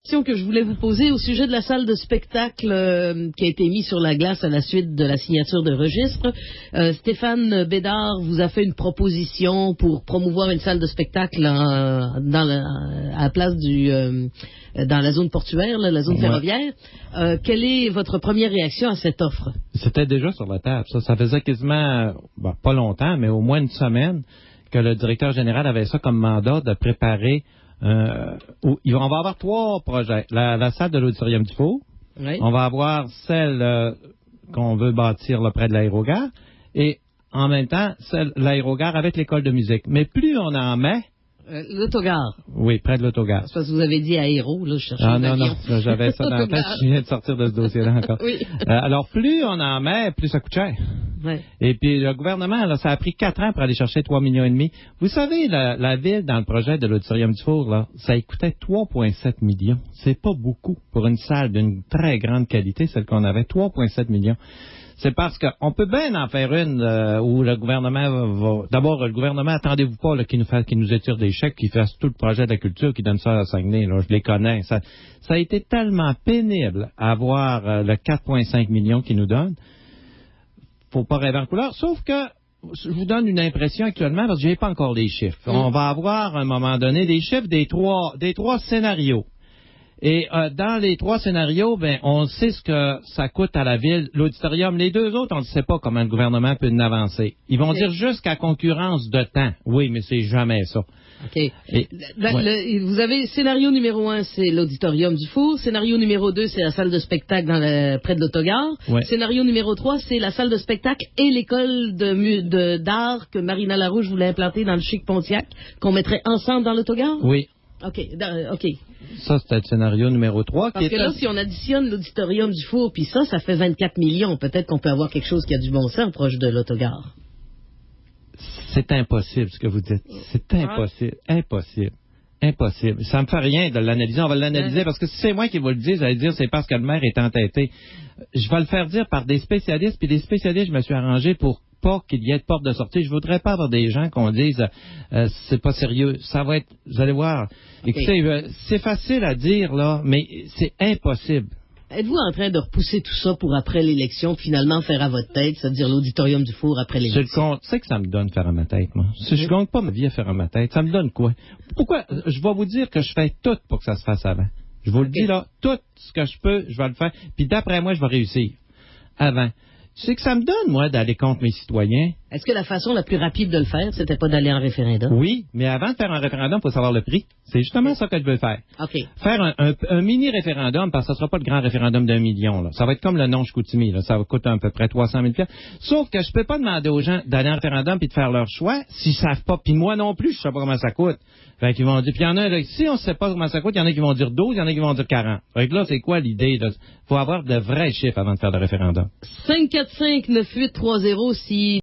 Question que je voulais vous poser au sujet de la salle de spectacle qui a été mise sur la glace à la suite de la signature de registre. Stéphane Bédard vous a fait une proposition pour promouvoir une salle de spectacle à la place dans la zone portuaire, là, la zone ferroviaire. Quelle est votre première réaction à cette offre? C'était déjà sur la table. Ça faisait quasiment, pas longtemps, mais au moins une semaine que le directeur général avait ça comme mandat de préparer. On va avoir 3 projets. La salle de l'Auditorium du Four. Oui. On va avoir celle qu'on veut bâtir là, près de l'aérogare. Et en même temps, l'aérogare avec l'école de musique. Mais plus on en met... l'autogare. Oui, près de l'autogare. C'est parce que vous avez dit aéro, là, je cherchais non, j'avais ça dans la tête, je viens de sortir de ce dossier-là encore. Oui. Alors, plus on en met, plus ça coûte cher. Ouais. Et puis, le gouvernement, là, ça a pris 4 ans pour aller chercher 3,5 millions. Vous savez, la ville, dans le projet de l'Auditorium du Four, là, ça coûtait 3,7 millions. C'est pas beaucoup pour une salle d'une très grande qualité, celle qu'on avait, 3,7 millions. C'est parce qu'on peut bien en faire une où le gouvernement va... D'abord, le gouvernement, attendez-vous pas qu'il nous étire des chèques, qu'il fasse tout le projet de la culture, qu'il donne ça à Saguenay. Là, je les connais. Ça a été tellement pénible à voir le 4,5 millions qu'ils nous donnent. Faut pas rêver en couleur. Sauf que je vous donne une impression actuellement parce que j'ai pas encore les chiffres. On va avoir à un moment donné des chiffres des trois scénarios. Et dans les 3 scénarios, on sait ce que ça coûte à la ville, l'auditorium. Les 2 autres, on ne sait pas comment le gouvernement peut en avancer. Ils vont dire jusqu'à concurrence de temps. Oui, mais c'est jamais ça. OK. Vous avez scénario numéro 1, c'est l'auditorium du Four. Scénario numéro 2, c'est la salle de spectacle près de l'autogare. Ouais. Scénario numéro 3, c'est la salle de spectacle et l'école d'art que Marina Larouche voulait implanter dans le Chic Pontiac, qu'on mettrait ensemble dans l'autogare? Oui. OK. Ça, c'était le scénario numéro 3. Parce que là, si on additionne l'auditorium du Four, puis ça fait 24 millions. Peut-être qu'on peut avoir quelque chose qui a du bon sens proche de l'autogare. C'est impossible, ce que vous dites. C'est impossible. Impossible. Ça me fait rien de l'analyser. On va l'analyser parce que si c'est moi qui vous le dis, j'allais dire c'est parce que le maire est entêté. Je vais le faire dire par des spécialistes, puis des spécialistes, je me suis arrangé pour pas qu'il y ait de porte de sortie. Je voudrais pas avoir des gens qu'on dise c'est pas sérieux. Ça va être, vous allez voir. Écoutez, c'est facile à dire là, mais c'est impossible. Êtes-vous en train de repousser tout ça pour après l'élection, finalement faire à votre tête, c'est-à-dire l'auditorium du Four après l'élection? Tu sais que ça me donne faire à ma tête, moi. Si je gagne pas ma vie à faire à ma tête, ça me donne quoi? Pourquoi? Je vais vous dire que je fais tout pour que ça se fasse avant. Je vous le dis là, tout ce que je peux, je vais le faire. Puis d'après moi, je vais réussir. Avant. Tu sais que ça me donne, moi, d'aller contre mes citoyens. Est-ce que la façon la plus rapide de le faire, c'était pas d'aller en référendum? Oui, mais avant de faire un référendum, il faut savoir le prix. C'est justement ça que je veux faire. Okay. Faire un mini-référendum, parce que ce ne sera pas le grand référendum d'1 million. Là. Ça va être comme le non-Chicoutimi. Là. Ça va coûter à peu près 300 000 $. Sauf que je peux pas demander aux gens d'aller en référendum puis de faire leur choix s'ils savent pas. Puis moi non plus, je sais pas comment ça coûte. Fait qu'ils vont dire, puis il y en a, là, si on ne sait pas comment ça coûte, il y en a qui vont dire 12, il y en a qui vont dire 40. Fait que là, c'est quoi l'idée? Il faut avoir de vrais chiffres avant de faire le référendum. 545-9830 si